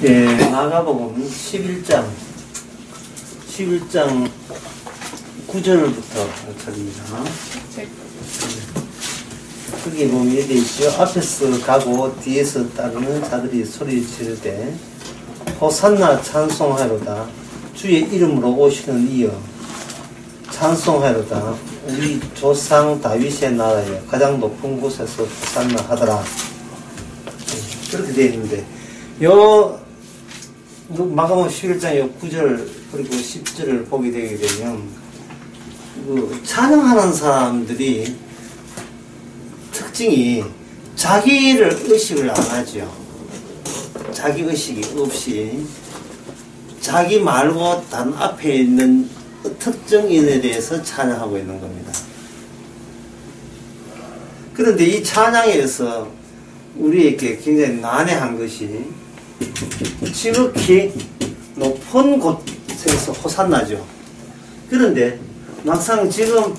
예, 마가복음 11장 9절부터 차립니다. 거기 보면 이렇게 있죠. 앞에서 가고 뒤에서 따르는 자들이 소리 지르되 호산나 찬송하로다. 주의 이름으로 오시는 이여 찬송하로다. 우리 조상 다윗의 나라에 가장 높은 곳에서 호산나 하더라. 그렇게 되어 있는데 마가복음 11장 9절 그리고 10절을 보게 되게 되면 찬양하는 사람들이 특징이 자기를 의식을 안 하죠. 자기 의식이 없이 자기 말고 단 앞에 있는 특정인에 대해서 찬양하고 있는 겁니다. 그런데 이 찬양에서 우리에게 굉장히 난해한 것이 지극히 높은 곳에서 호산나죠. 그런데 막상 지금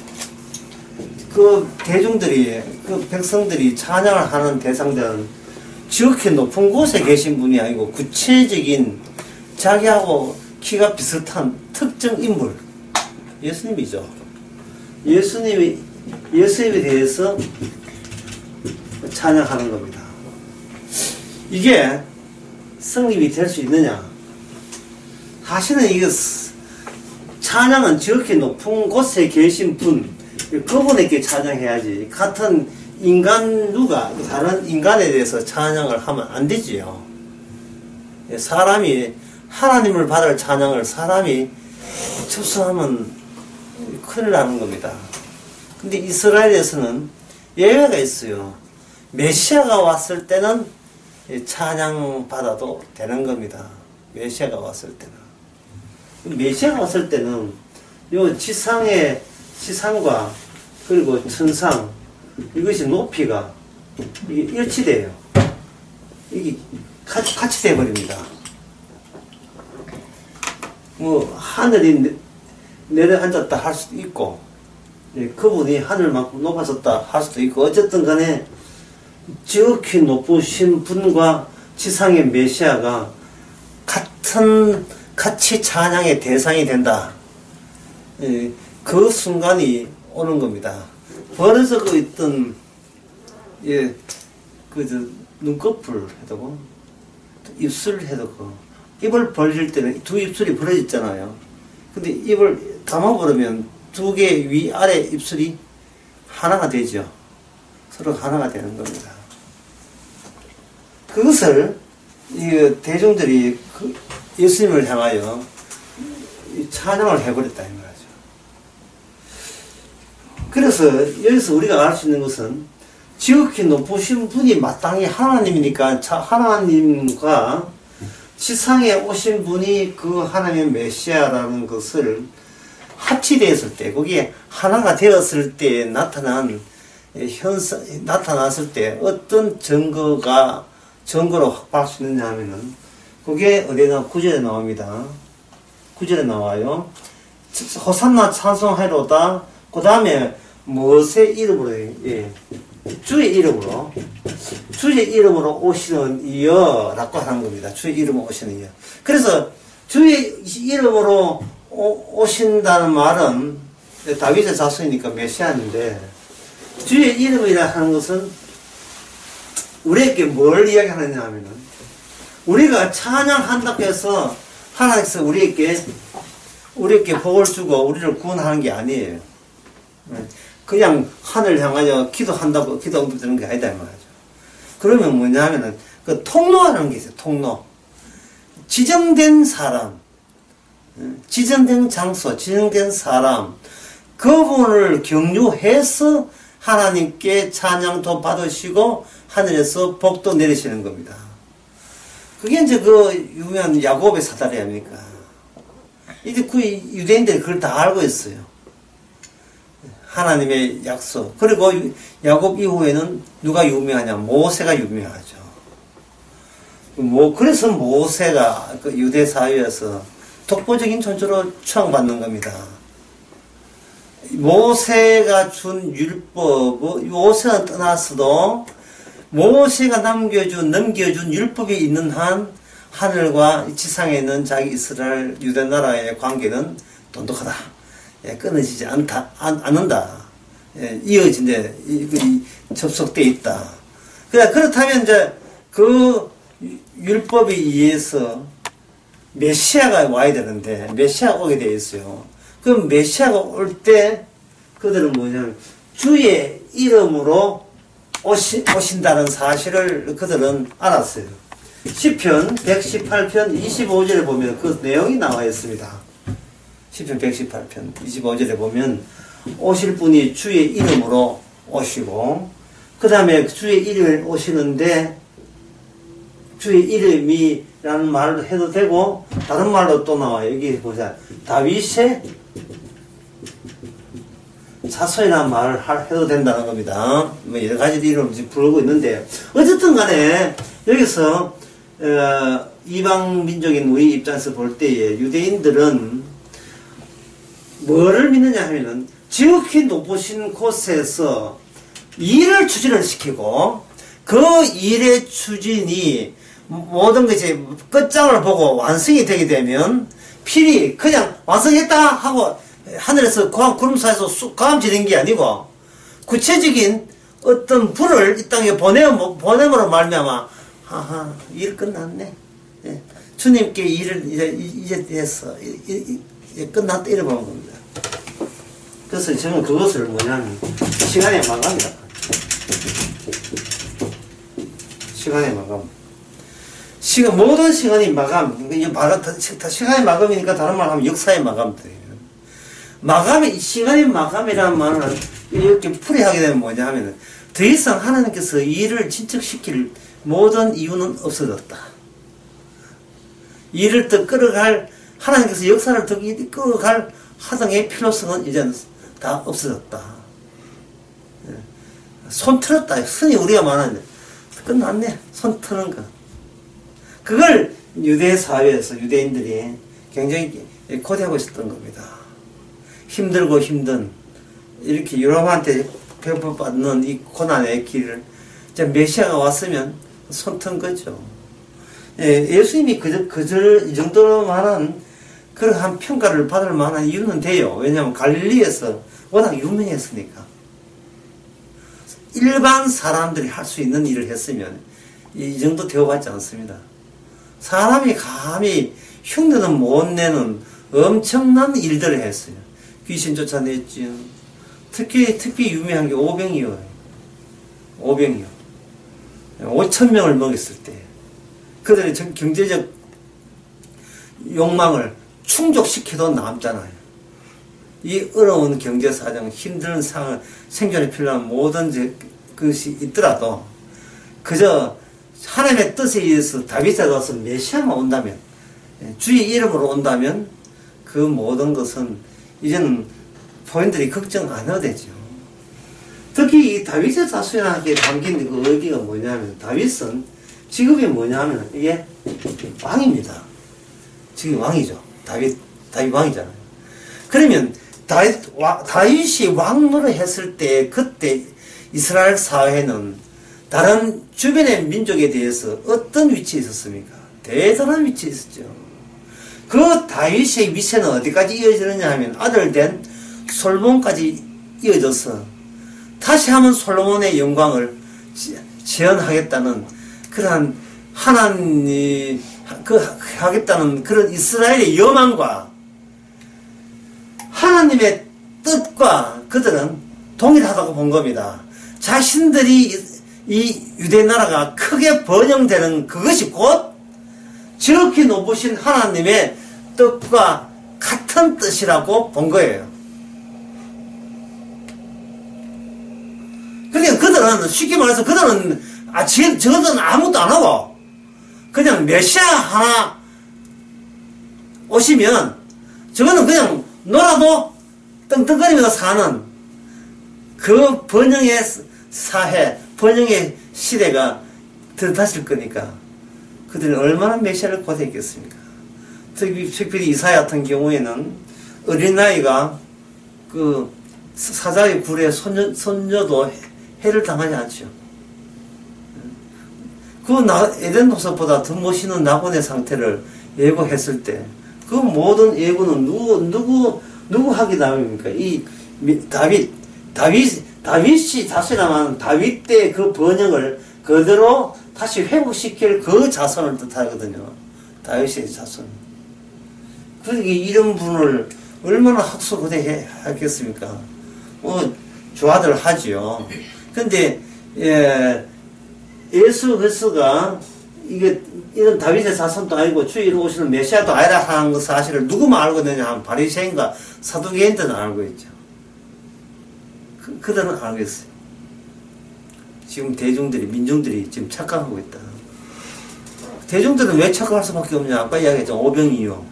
그 대중들이, 그 백성들이 찬양을 하는 대상들은 지극히 높은 곳에 계신 분이 아니고 구체적인 자기하고 키가 비슷한 특정 인물, 예수님이죠. 예수님에 대해서 찬양하는 겁니다. 이게 성립이 될 수 있느냐? 사실은 이거 찬양은 지극히 높은 곳에 계신 분, 그분에게 찬양해야지. 같은 인간 다른 인간에 대해서 찬양을 하면 안 되지요. 사람이 하나님을 받을 찬양을 사람이 접수하면 큰일 나는 겁니다. 근데 이스라엘에서는 예외가 있어요. 메시아가 왔을 때는 찬양 받아도 되는 겁니다. 메시아가 왔을 때는. 메시아가 왔을 때는 요 지상과 그리고 천상 이것이 높이가 이게 일치돼요. 이게 같이 돼버립니다. 하늘이 내려앉았다 할 수도 있고, 그분이 하늘만큼 높아졌다 할 수도 있고, 어쨌든 간에 지극히 높으신 분과 지상의 메시아가 같이 찬양의 대상이 된다. 그 순간이 오는 겁니다. 벌어지고 있던, 눈꺼풀 해도, 입술 해도, 입을 벌릴 때는 두 입술이 벌어졌잖아요. 근데 입을 감아버리면 두 개 위아래 입술이 하나가 되죠. 서로 하나가 되는 겁니다. 그것을 대중들이 예수님을 향하여 찬양을 해버렸다 이 말이죠. 그래서 여기서 우리가 알 수 있는 것은 지극히 높으신 분이 마땅히 하나님이니까 하나님과 지상에 오신 분이 그 하나님의 메시아라는 것을 합치되었을 때, 거기에 하나가 되었을 때 나타났을 때 어떤 증거로 확보할 수 있느냐 하면은, 그게 어디나 9절에 나옵니다. 9절에 나와요. 호산나 찬송하로다. 그 다음에 무엇의 이름으로, 주의 이름으로 오시는 이여라고 하는 겁니다. 주의 이름으로 오시는 이여. 그래서 주의 이름으로 오신다는 말은 다윗의 자손이니까 메시아인데, 주의 이름이라 하는 것은 우리에게 뭘 이야기하느냐 하면은, 우리가 찬양한다고 해서 하나님께서 우리에게 복을 주고 우리를 구원하는 게 아니에요. 그냥 하늘 향하여 기도한다고 기도 응답되는 게 아니다 이 말이죠. 그러면 뭐냐 하면은 그 통로라는 게 있어요. 통로. 지정된 사람, 지정된 장소, 지정된 사람, 그분을 경유해서 하나님께 찬양도 받으시고 하늘에서 복도 내리시는 겁니다. 그게 이제 그 유명한 야곱의 사다리 아닙니까? 이제 그 유대인들이 그걸 다 알고 있어요. 하나님의 약속. 그리고 야곱 이후에는 누가 유명하냐? 모세가 유명하죠. 그래서 모세가 그 유대 사회에서 독보적인 존재로 추앙받는 겁니다. 모세가 준 율법, 모세는 떠났어도 모세가 넘겨준 율법이 있는 한 하늘과 지상에 있는 자기 이스라엘 유대 나라의 관계는 돈독하다. 예, 끊어지지 않는다. 예, 이어진데 접속돼 있다. 그렇다면 이제 그 율법에 의해서 메시아가 와야 되는데 메시아가 오게 되어 있어요. 그럼 메시아가 올 때 그들은 뭐냐면 주의 이름으로 오신다는 사실을 그들은 알았어요. 시편 118편 25절에 보면 그 내용이 나와 있습니다. 시편 118편 25절에 보면 오실 분이 주의 이름으로 오시고 그 다음에 주의 이름을 오시는데 주의 이름이라는 말로 해도 되고 다른 말로 또 나와요. 여기 보자. 다윗의 자손이라는 말을 해도 된다는 겁니다. 뭐 여러 가지 이름을 부르고 있는데 어쨌든 간에 여기서 이방 민족인 우리 입장에서 볼 때에 유대인들은 뭐를 믿느냐 하면은 지극히 높으신 곳에서 일을 추진을 시키고 그 일의 추진이 모든 것이 끝장을 보고 완성이 되게 되면 필히 그냥 완성했다 하고 하늘에서 구름 사이에서 쑥 감지된 게 아니고 구체적인 어떤 불을 이 땅에 보냄으로 말미암아 하하 일 끝났네. 예. 주님께 일을 이제 됐어. 이제 끝났다 이래 보는 겁니다. 그래서 저는 그것을 뭐냐면 시간의 마감이다. 시간의 마감. 모든 시간이 마감. 시간의 마감이니까 다른 말 하면 역사의 마감이에요. 시간의 마감이라는 말을 이렇게 풀이하게 되면 뭐냐 하면 더 이상 하나님께서 일을 진척시킬 모든 이유는 없어졌다. 일을 더 끌어갈, 하나님께서 역사를 더 끌어갈 하등의 필요성은 이제는 다 없어졌다. 손 틀었다. 흔히 우리가 말하는데 끝났네. 손 트는 거. 그걸 유대 사회에서 유대인들이 굉장히 고대하고 있었던 겁니다. 힘들고 힘든 이렇게 유럽한테 배포받는 이 고난의 길을 이제 메시아가 왔으면 손 튼 거죠. 예수님이 이 정도만한 그러한 평가를 받을 만한 이유는 돼요. 왜냐하면 갈릴리에서 워낙 유명했으니까. 일반 사람들이 할 수 있는 일을 했으면 이 정도 대우받지 않습니다. 사람이 감히 흉내는 못 내는 엄청난 일들을 했어요. 귀신 쫓아냈지요. 특히 유명한 게 오병이어요. 5,000명을 먹였을 때 그들의 경제적 욕망을 충족시켜도 남잖아요. 이 어려운 경제사정, 힘든 상황, 생존에 필요한 모든 것이 있더라도 그저 하나님의 뜻에 의해서 다윗에 가서 메시아가 온다면, 주의 이름으로 온다면 그 모든 것은 이제는 포인트들이 걱정 안 해도 되죠. 특히 이 다윗의 자손에게 담긴 그 의미가 뭐냐면 다윗은 직업이 뭐냐면 이게 왕입니다. 지금 왕이죠. 다윗 왕이잖아요. 그러면 다윗이 왕노를 했을 때 그때 이스라엘 사회는 다른 주변의 민족에 대해서 어떤 위치에 있었습니까? 대단한 위치에 있었죠. 그 다윗의 위세는 어디까지 이어지느냐 하면 아들 된 솔몬까지 이어져서 다시 한번 솔로몬의 영광을 재현하겠다는 그러한 하나님 하겠다는 그런 이스라엘의 여망과 하나님의 뜻과 그들은 동일하다고 본 겁니다. 자신들이 이 유대 나라가 크게 번영되는 그것이 곧 지극히 높으신 하나님의 뜻과 같은 뜻이라고 본 거예요. 그러니까 그들은 쉽게 말해서 그들은 저들은 아무것도 안 하고 그냥 메시아 하나 오시면 저거는 그냥 놀아도 떵떵거리면서 사는 그 번영의 사회, 번영의 시대가 들어다실 거니까 그들은 얼마나 메시아를 고대했겠습니까? 특별히 이사야 같은 경우에는 어린아이가 그 사자의 굴에 손녀도 해를 당하지 않죠. 에덴 동산보다 더 멋있는 낙원의 상태를 예고했을 때, 그 모든 예고는 누구 하기 나름입니까? 다윗이 자신하면 다윗 때 그 번영을 그대로 다시 회복시킬 그 자손을 뜻하거든요. 다윗의 자손. 그러니까 이런 분을 얼마나 학수고대 하겠습니까? 좋아들 하지요. 근데, 예수 그리스도가 이런 다윗의 자손도 아니고 주의 이루 오시는 메시아도 아니라 하는 그 사실을 누구만 알고 있느냐 하면 바리새인과 사두개인들은 알고 있죠. 그들은 알고 있어요. 지금 민중들이 지금 착각하고 있다. 대중들은 왜 착각할 수밖에 없냐? 아까 이야기했죠. 오병이요.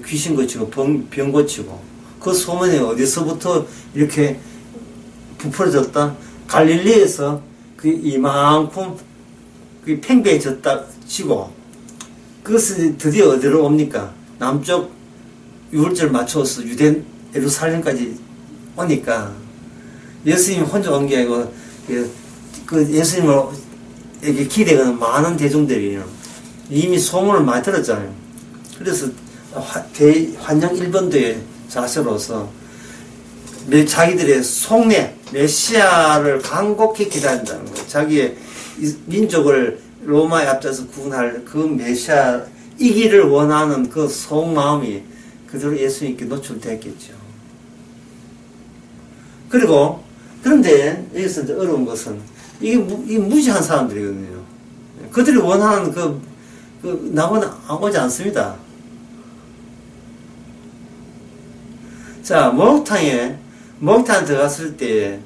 귀신 고치고 병 고치고. 그 소문이 어디서부터 이렇게 부풀어졌다? 갈릴리에서 그 이만큼 그 팽배해졌다 치고, 그것은 드디어 어디로 옵니까? 남쪽 유월절 맞춰서 유대 예루살렘까지 오니까 예수님이 혼자 온 게 아니고 그 예수님에게 기대하는 많은 대중들이 이미 소문을 많이 들었잖아요. 그래서 환영 1번도의 자세로서 자기들의 속내 메시아를 간곡히 기다린다는 거예요. 자기의 민족을 로마에 앞서서 구원할 그 메시아이기를 원하는 그 속마음이 그대로 예수님께 노출됐겠죠. 그런데 여기서 이제 어려운 것은 이게 무지한 사람들이거든요. 그들이 원하는 그 낙원은 오지 않습니다. 자, 목욕탕에 들어갔을 때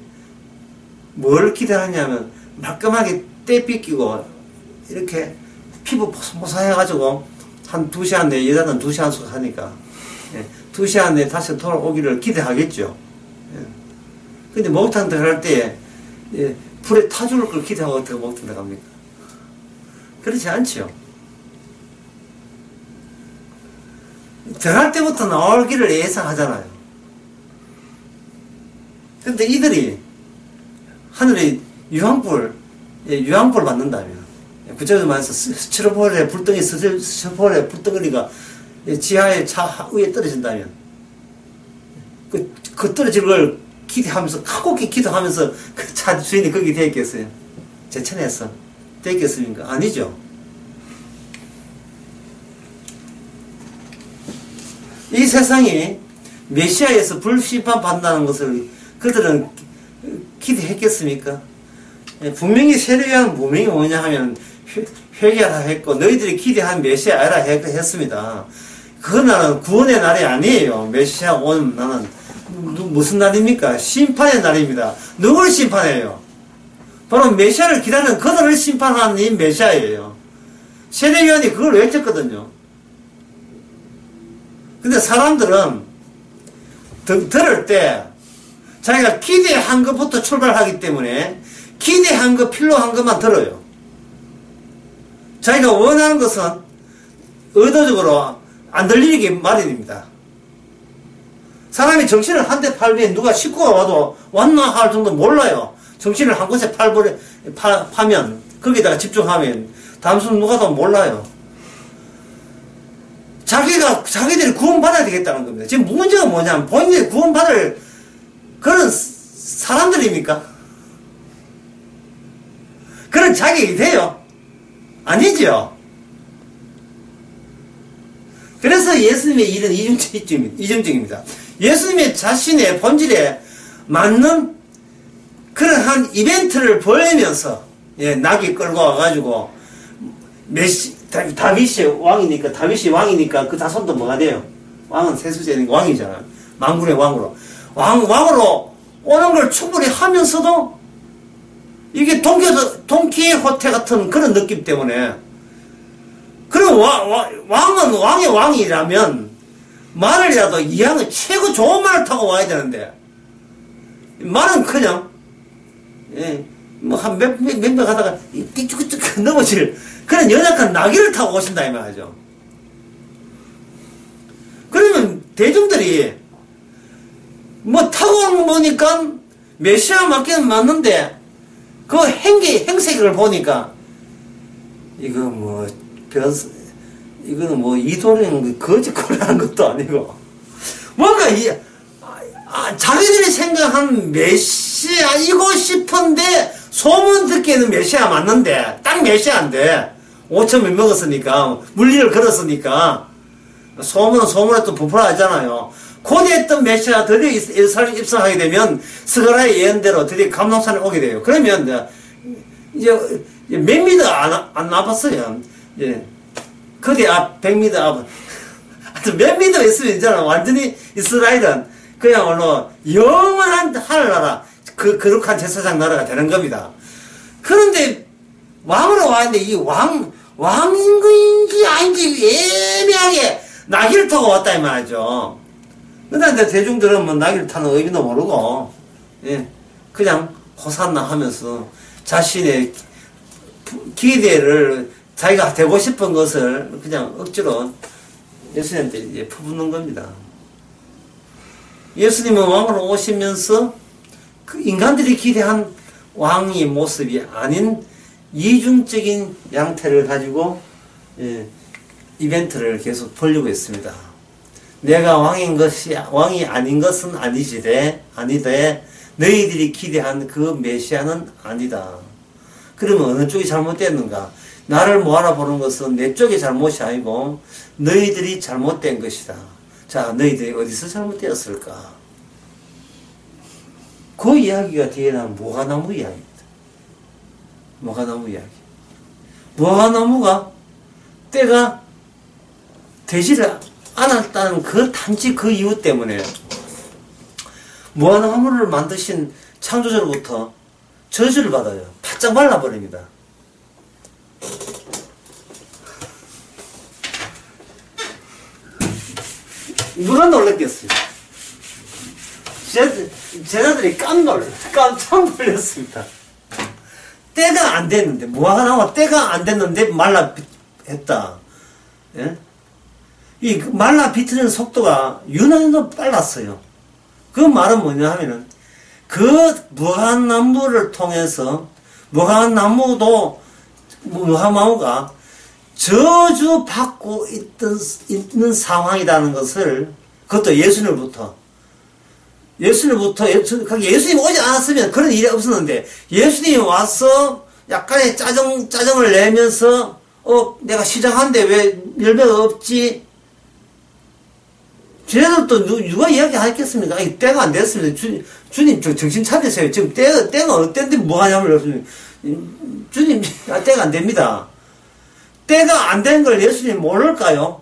뭘 기대하냐면 말끔하게 때 빗기고 이렇게 피부 포송포송해가지고 한 2시간 내에, 여자는 2시간 속 하니까 2시간 내에 다시 돌아오기를 기대하겠죠. 근데 목욕탕 들어갈 때 불에 타 죽을 걸 기대하고 어떻게 목욕탕 들어갑니까? 그렇지 않지요. 들어갈 때부터 나오기를 예상하잖아요. 근데 이들이 하늘에 유황불 받는다면, 구체적으로 말해서 스티로폴의 불덩이가 지하에 차 위에 떨어진다면, 그 떨어질 걸 기대하면서, 가곡히 기도하면서 그 차 주인이 거기 되어 있겠어요? 제천에서 되어 있겠습니까? 아니죠. 이 세상이 메시아에서 불심판 받는다는 것을 그들은 기대했겠습니까? 분명히 세례요한 무명이 뭐냐 하면 회개하라 했고, 너희들이 기대한 메시아 아니라 했습니다. 그 날은 구원의 날이 아니에요. 메시아 온 날은 무슨 날입니까? 심판의 날입니다. 누구를 심판해요? 바로 메시아를 기다리는 그들을 심판하는 이 메시아예요. 세례요한이 그걸 외쳤거든요. 근데 사람들은 들을 때 자기가 기대한 것부터 출발하기 때문에 기대한 것, 필요한 것만 들어요. 자기가 원하는 것은 의도적으로 안 들리게 마련입니다. 사람이 정신을 한 대 팔면 누가 식구가 와도 왔나 할 정도 몰라요. 정신을 한 곳에 파면, 거기다가 집중하면 단순 누가 더 몰라요. 자기들이 구원받아야 되겠다는 겁니다. 지금 문제가 뭐냐면 본인이 구원받을 그런 사람들입니까? 그런 자격이 돼요? 아니죠. 그래서 예수님의 일은 이중적입니다. 예수님의 자신의 본질에 맞는 그러한 이벤트를 보이면서, 낙이 끌고 와가지고 다윗이 왕이니까 그 자손도 뭐가 돼요? 왕은 세수제니까 왕이잖아. 만군의 왕으로 오는 걸 충분히 하면서도 이게 돈키호테 같은 그런 느낌 때문에, 그럼 왕은 왕의 왕이라면 말을이라도 이왕은 최고 좋은 말을 타고 와야 되는데, 말은 그냥 뭐 한 몇 명 가다가 띠쭉띠쭉 넘어질 그런 연약한 나귀를 타고 오신다 이 말이죠. 그러면 대중들이 뭐 타고 오는 거 보니까 메시아 맞기는 맞는데 그 행색을 보니까 이거 뭐, 이거는 뭐, 이도령 거짓거리하는 것도 아니고, 뭔가 자기들이 생각한 메시아이고 싶은데, 소문 듣기에는 메시아 맞는데, 딱 메시아인데, 5,000명 먹었으니까, 물리를 걸었으니까, 소문은 소문에 또 부풀어하잖아요. 고대했던 메시아가 드디어 예루살렘에 입성하게 되면, 스가랴의 예언대로 드디어 감람산에 오게 돼요. 그러면, 이제 몇 미터 안 나봤어요. 예. 거기 앞 100m 앞 하여튼 몇 미터 있으면 이제 완전히 이스라엘은 그야말로 영원한 하늘나라 거룩한 제사장 나라가 되는 겁니다. 그런데 왕으로 왔는데 이 왕인지 아닌지 애매하게 나귀를 타고 왔다 이 말이죠. 그런데 대중들은 뭐 나귀를 타는 의미도 모르고 예. 그냥 호산나 하면서 자신의 기대를 자기가 되고 싶은 것을 그냥 억지로 예수님한테 이제 퍼붓는 겁니다. 예수님은 왕으로 오시면서 그 인간들이 기대한 왕의 모습이 아닌 이중적인 양태를 가지고 이벤트를 계속 벌리고 있습니다. 내가 왕이 아닌 것은 아니되 너희들이 기대한 그 메시아는 아니다. 그러면 어느 쪽이 잘못됐는가? 나를 모아라 보는 것은 내 쪽의 잘못이 아니고 너희들이 잘못된 것이다. 자, 너희들이 어디서 잘못되었을까? 그 이야기가 뒤에 나온 무화과나무 이야기입니다. 무화과나무 이야기. 무화과나무가 때가 되지를 않았다는 그 단지 그 이유 때문에 무화과나무를 만드신 창조주로부터 저주를 받아요. 바짝 말라버립니다. 누가 놀랐겠어요? 제자들이 깜짝 놀랐습니다. 때가 안 됐는데, 무화과나무가 때가 안 됐는데 말라 했다. 예? 이 말라 비트는 속도가 유난히도 빨랐어요. 그 말은 뭐냐 하면은, 그 무화과나무를 통해서, 무화과나무가 저주받고 있는 상황이라는 것을, 그것도 예수님으로부터 예수님 오지 않았으면 그런 일이 없었는데, 예수님이 와서 약간의 짜증을 내면서, 내가 시작한데 왜 열매가 없지? 쟤네들도 누가 이야기 하겠습니까? 아니, 때가 안 됐습니다. 주님, 정신 차리세요. 지금 때가 어땠는데 뭐 하냐면, 주님, 때가 안 됩니다. 때가 안 된 걸 예수님 모를까요?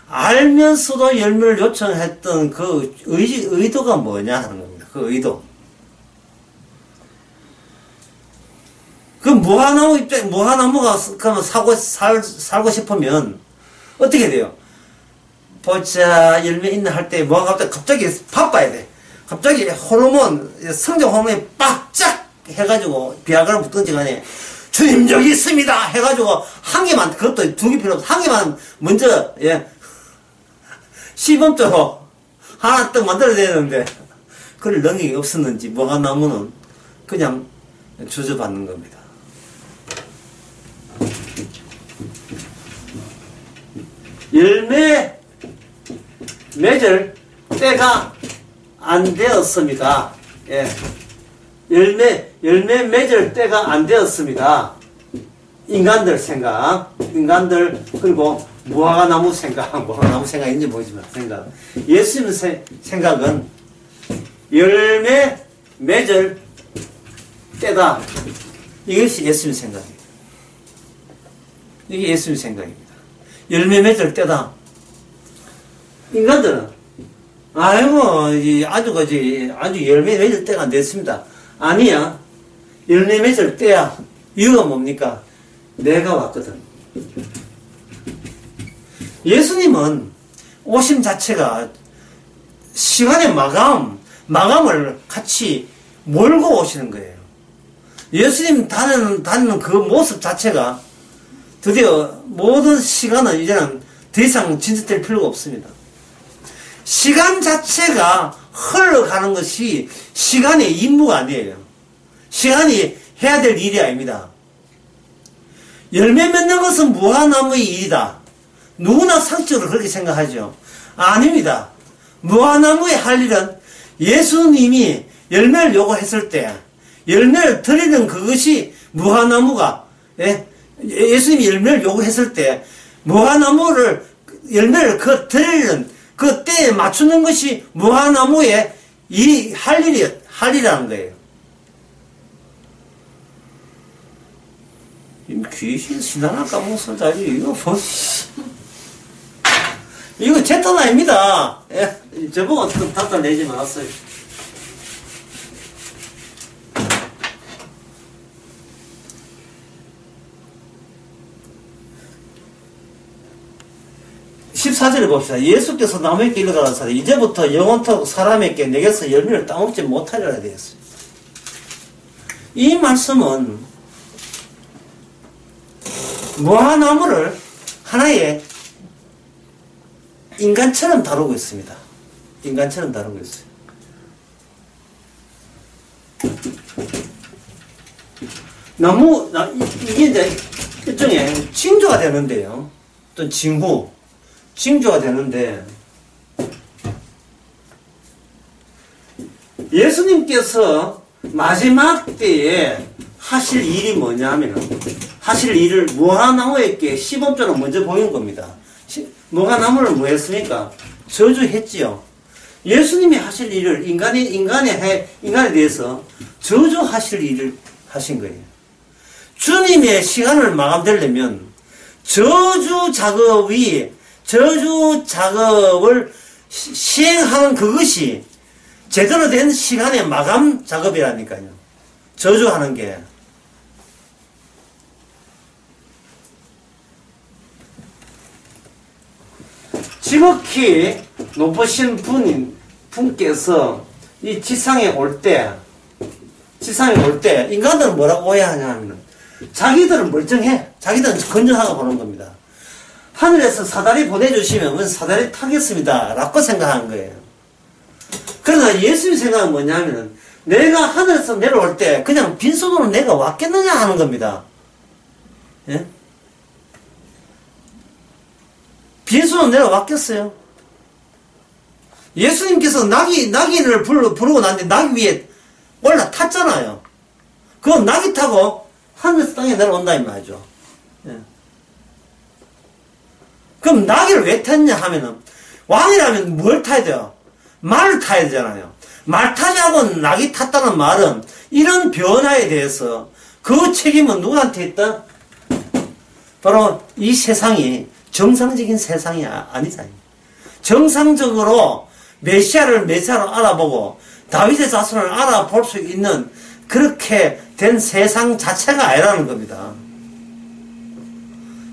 알면서도 열매를 요청했던 그 의도가 뭐냐 하는 겁니다. 그 의도. 그 무화과나무가 그러면 살고 싶으면 어떻게 돼요? 보자, 열매 있나 할 때 뭐가 갑자기 바빠야 돼. 갑자기 성장 호르몬이 빡짝 해가지고 비아그라 붙든지 간에 주님 여기 있습니다 해가지고 한 개만, 그것도 두 개 필요 없어. 한 개만 먼저 시범적으로 하나 딱 만들어야 되는데 그럴 능력이 없었는지 무화과나무는 그냥 저주받는 겁니다. 열매 맺을 때가 안 되었습니다. 예. 열매 맺을 때가 안 되었습니다. 인간들 생각, 그리고 무화과나무 생각인지 모르지만 예수님 생각은 열매 맺을 때다. 이것이 예수님 생각입니다. 이게 예수님 생각입니다. 열매 맺을 때다. 인간들은 아주 열매 맺을 때가 안 됐습니다. 아니야. 열매 맺을 때야. 이유가 뭡니까? 내가 왔거든. 예수님은 오심 자체가 시간의 마감을 같이 몰고 오시는 거예요. 예수님 다니는 그 모습 자체가 드디어 모든 시간은 이제는 더 이상 진척될 필요가 없습니다. 시간 자체가 흘러가는 것이 시간의 임무가 아니에요. 시간이 해야 될 일이 아닙니다. 열매 맺는 것은 무화나무의 일이다. 누구나 상식적으로 그렇게 생각하죠. 아닙니다. 무화나무의 할 일은 예수님이 열매를 요구했을 때 열매를 드리는 그것이 무화나무가 예수님이 열매를 요구했을 때 무화나무를 열매를 드리는 그 때에 맞추는 것이 무화나무의 할 일이라는 거예요. 귀신 신앙을 까먹었어. 이거 뭐 이거 제 탓 아닙니다. 저보고 어떻게 탓을 내지 말았어요. (14절에) 봅시다. 예수께서 남에게 일러가라사대 이제부터 영원토록 사람에게 내게서 열매를 따먹지 못하리라 되었습니다. 이 말씀은 무화나무를 하나의 인간처럼 다루고 있습니다. 인간처럼 다루고 있어요. 이게 이제 일종의 징조가 되는데요. 어떤 징조가 되는데, 예수님께서 마지막 때에 하실 일이 뭐냐면, 하실 일을 무화나무에게 시범적으로 먼저 보인 겁니다. 무화나무를 뭐 했습니까? 저주했지요. 예수님이 하실 일을 인간에 대해서 저주하실 일을 하신 거예요. 주님의 시간을 마감되려면 저주 작업을 시행하는 그것이 제대로 된 시간의 마감 작업이라니까요. 저주하는 게. 지극히 높으신 분께서 이 지상에 올 때, 인간들은 뭐라고 오해하냐면, 자기들은 멀쩡해. 자기들은 건전하고 보는 겁니다. 하늘에서 사다리 보내주시면 사다리 타겠습니다. 라고 생각하는 거예요. 그러나 예수의 생각은 뭐냐면, 내가 하늘에서 내려올 때 그냥 빈손으로 내가 왔겠느냐 하는 겁니다. 예? 빈손으로 내려왔겠어요? 예수님께서 낙인을 부르고 난데 낙이 위에 올라탔잖아요. 그건 낙이 타고 하늘에서 땅에 내려온다 이 말이죠. 예. 그럼 낙이를 왜 탔냐 하면은, 왕이라면 뭘 타야 돼요? 말을 타야 되잖아요. 말 타자고 낙이 탔다는 말은 이런 변화에 대해서 그 책임은 누구한테 있다? 바로 이 세상이 정상적인 세상이 아니잖아요. 정상적으로 메시아로 알아보고 다윗의 자손을 알아볼 수 있는 그렇게 된 세상 자체가 아니라는 겁니다.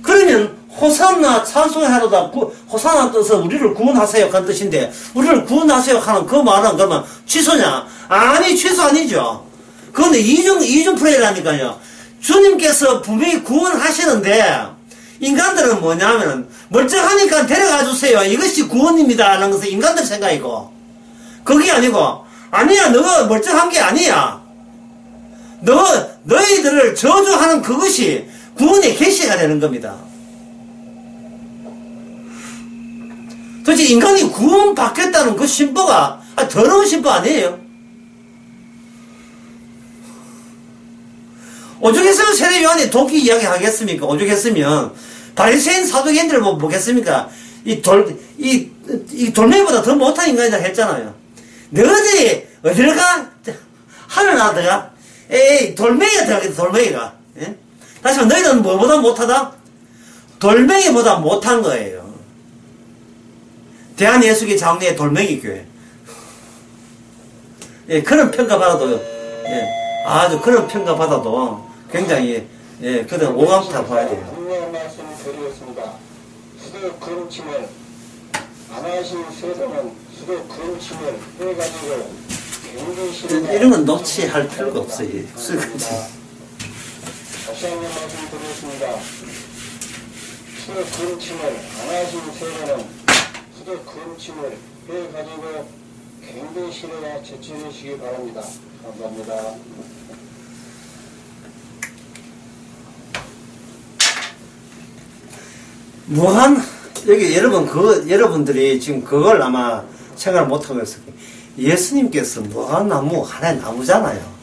그러면 호산나 찬송하로다 호산나 떠서 우리를 구원하세요 하는 뜻인데, 우리를 구원하세요 하는 그 말은 그러면 취소냐? 아니, 취소 아니죠. 그런데 이중 프레이라니까요. 주님께서 분명히 구원하시는데 인간들은 뭐냐면 멀쩡하니까 데려가 주세요. 이것이 구원입니다 라는 것은 인간들 생각이고, 그게 아니고, 아니야, 너가 멀쩡한 게 아니야. 너희들을 저주하는 그것이 구원의 계시가 되는 겁니다. 도대체 인간이 구원받겠다는 그 신보가 더러운 신보 아니에요? 오죽했으면 세례 요한이 도끼 이야기 하겠습니까? 오죽했으면 바리새인 사두개인들을 뭐 보겠습니까? 이 돌멩이보다 더 못한 인간이라 했잖아요. 너희들이 어디를 가? 하늘 나다가? 에이, 돌멩이가 들어가겠다, 돌멩이가. 예? 다시 말해, 너희들은 뭐보다 못하다? 돌멩이보다 못한 거예요. 대한예수교 장로의 돌멩이 교회. 예, 그런 평가받아도, 예, 아주 그런 평가받아도 굉장히, 예, 그런 오감타 봐야 돼요. 분명한 말씀 드리겠습니다. 수도 그름침을 안 하신 세상은 수도 그름침을 해가지고 이런 건 녹취할 필요가 없어요. 다시 한번 말씀 드리겠습니다. 수도 그름침을 안 하신 세상은 수도 그름침을 해가지고 굉장히 시대가 제치시기 바랍니다. 감사합니다. 여기 여러분들이 지금 그걸 아마 생각을 못하고 있을 거예요. 예수님께서 무한나무, 하나의 나무잖아요.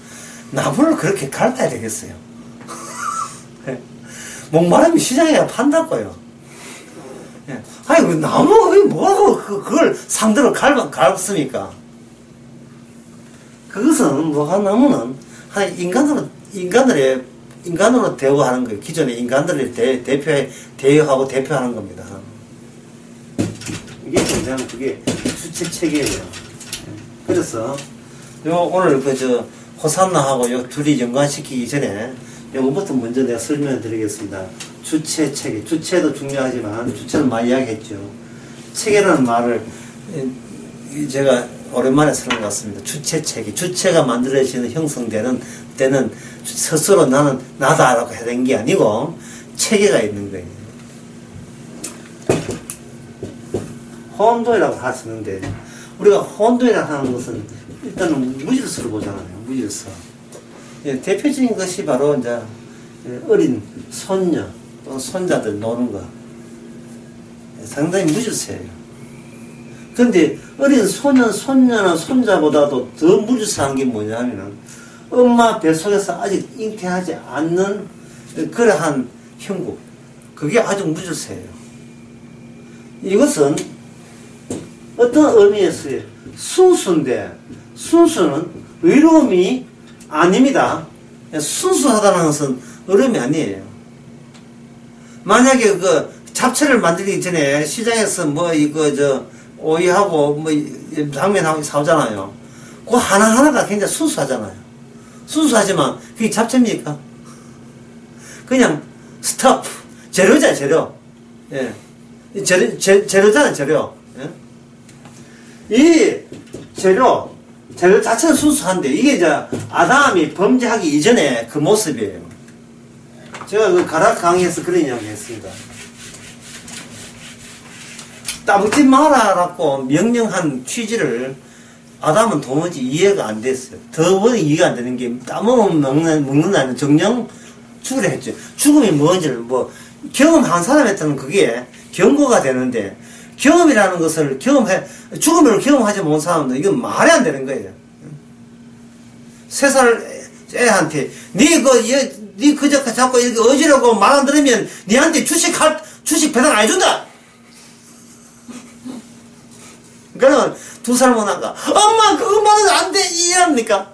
나무를 그렇게 갈아야 되겠어요. 목마름이 시장에 판다고요. 아니, 그 나무, 뭐하고 그걸 상대로 갈았습니까? 그것은 무한나무는 하나의 인간으로 대우하는 거예요. 기존의 인간들을 대우하고 대표하는 겁니다. 이게 굉장히 그게 주체 체계예요. 그래서 오늘 호산나하고 요 둘이 연관시키기 전에 요거부터 먼저 내가 설명을 드리겠습니다. 주체 체계. 주체도 중요하지만 주체는 많이 이야기했죠. 체계라는 말을 제가 오랜만에 쓰는 것 같습니다. 주체 체계. 주체가 만들어지는 형성되는 때는 스스로 나는 나다라고 해야 되는 게 아니고 체계가 있는 거예요. 혼돈이라고 하시는데 우리가 혼돈이라고 하는 것은 일단은 무질서를 보잖아요. 무질서. 대표적인 것이 바로 이제 어린 손녀 또는 손자들 노는 거. 상당히 무질서예요. 그런데 어린 손녀나 손자보다도 더 무질서한 게 뭐냐면은 엄마 뱃속에서 아직 잉태하지 않는 그러한 형국. 그게 아주 무질서예요. 이것은 어떤 의미에서요? 순수인데 순수는 의로움이 아닙니다. 순수하다는 것은 어려움이 아니에요. 만약에 그 잡채를 만들기 전에 시장에서 오이하고 당면하고 사오잖아요. 그 하나하나가 굉장히 순수하잖아요. 순수하지만 그게 잡채입니까? 그냥 스토프 재료잖아요. 재료. 예. 재료잖아요. 재료. 예? 이 재료 자체는 순수한데 이게 이제 아담이 범죄하기 이전에 그 모습이에요. 제가 그 가락 강의에서 그런 이야기 했습니다. 따먹지 마라라고 명령한 취지를 아담은 도무지 이해가 안 됐어요. 더원이 이해가 안 되는 게 따먹으면 먹는다는 정령 죽으려 했죠. 죽음이 뭔지를 경험한 사람한테는 그게 경고가 되는데 경험이라는 것을 죽음을 경험하지 못한 사람은 이건 말이 안 되는 거예요. 3살 애한테 니 그저 자꾸 이렇게 어지러고 말 안 들으면 니한테 주식 배당 안 해준다. 그러면 2살 못한가 엄마 그거 말은 안 돼 이해합니까?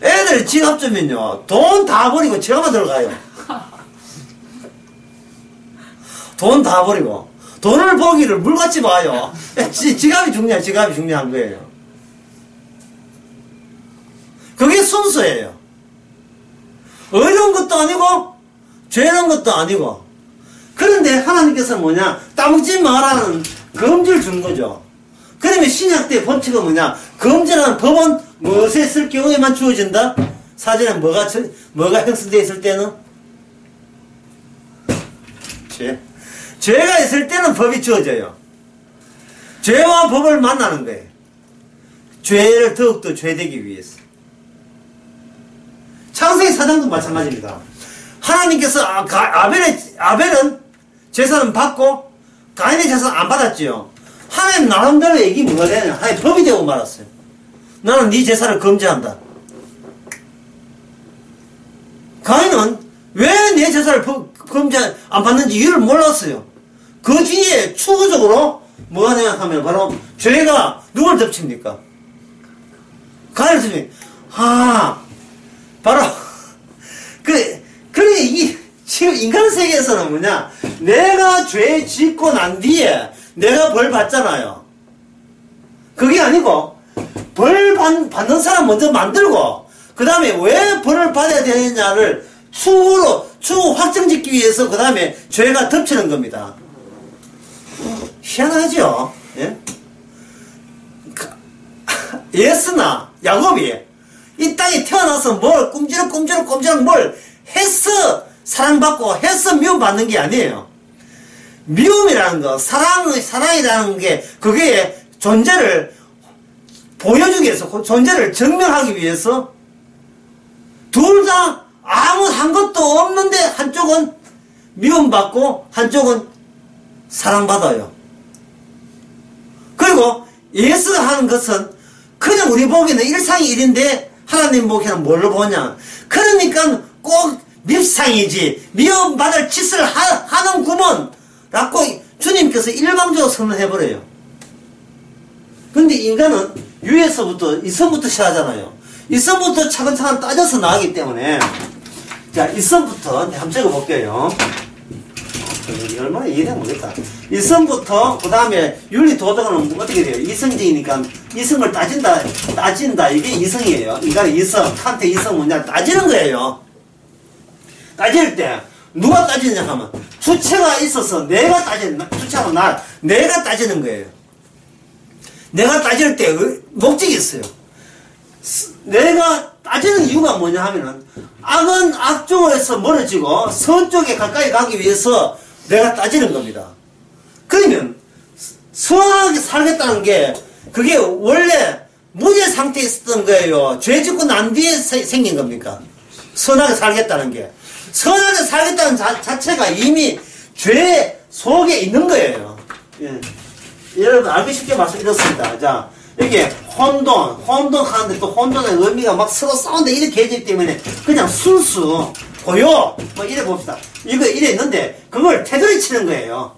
애들 지갑 주면요 돈 다 버리고 지갑만 들어가요. 돈 다 버리고 돈을 보기를 물같이 봐요. 지갑이 중요한 거예요. 그게 순수예요. 어려운 것도 아니고 죄는 것도 아니고. 그런데 하나님께서는 뭐냐? 따먹지 마라는 금지를 준 거죠. 그러면 신약 때 법칙은 뭐냐? 금지라는 법은 무엇에 쓸 경우에만 주어진다? 사전에 뭐가 형성되어 있을 때는? 죄가 있을 때는 법이 주어져요. 죄와 법을 만나는 거예요. 죄를 더욱더 죄되기 위해서. 창세기 4장도 마찬가지입니다. 하나님께서 아벨은 제사는 받고 가인의 제사는 안 받았지요. 하나님 나름대로 얘기 뭐가 되냐? 하나님 법이 되고 말았어요. 나는 네 제사를 금지한다. 가인은 왜 내 제사를 금지 안 받는지 이유를 몰랐어요. 그 뒤에 추구적으로 뭐가 되냐 하면 바로 죄가 누굴 덮칩니까? 가인을 덮칩니다. 바로 그래 이게 지금 인간 세계에서는 뭐냐? 내가 죄 짓고 난 뒤에 내가 벌 받잖아요. 그게 아니고 벌 받는 사람 먼저 만들고 그 다음에 왜 벌을 받아야 되느냐를 추후 확정짓기 위해서 그 다음에 죄가 덮치는 겁니다. 희한하죠? 예? 예스나 야곱이 이 땅에 태어나서 뭘 꼼지락 뭘 했어 사랑받고 했어 미움받는 게 아니에요. 미움이라는 거 사랑이라는 게 그게 존재를 보여주기 위해서 존재를 증명하기 위해서 둘 다 아무 한 것도 없는데 한쪽은 미움받고 한쪽은 사랑받아요. 그리고 예수가 하는 것은 그냥 우리 보기에는 일상이 일인데 하나님 보기에는 뭘로 보냐. 그러니까 꼭 밉상이지 미움받을 짓을 하는 구먼 라고 주님께서 일방적으로 선언해버려요. 근데 인간은 유에서부터 이선부터 시작하잖아요. 이선부터 차근차근 따져서 나가기 때문에 자 이선부터 한번 적어볼게요. 얼마나 이해되면 모르겠다. 이성부터 그 다음에 윤리도덕은 어떻게 돼요? 이성적이니까 이성을 따진다 이게 이성이에요. 인간의 이성, 칸트의 이성 뭐냐 따지는 거예요. 따질 때 누가 따지느냐 하면 주체가 있어서 내가 따지는 주체가 내가 따지는 거예요. 내가 따질 때 목적이 있어요. 내가 따지는 이유가 뭐냐 하면은 악은 악 쪽에서 멀어지고 선 쪽에 가까이 가기 위해서 내가 따지는 겁니다. 그러면 선하게 살겠다는 게 그게 원래 무죄 상태에 있었던 거예요. 죄 짓고 난 뒤에 생긴 겁니까? 선하게 살겠다는 게. 선하게 살겠다는 자체가 이미 죄 속에 있는 거예요. 예. 여러분 알기 쉽게 말씀드렸습니다. 자, 이게 혼돈 하는데 또 혼돈의 의미가 막 서로 싸운다 이렇게 해지기 때문에 그냥 순수 고요 뭐 이래 봅시다. 이거 이래 있는데 그걸 테두리 치는 거예요.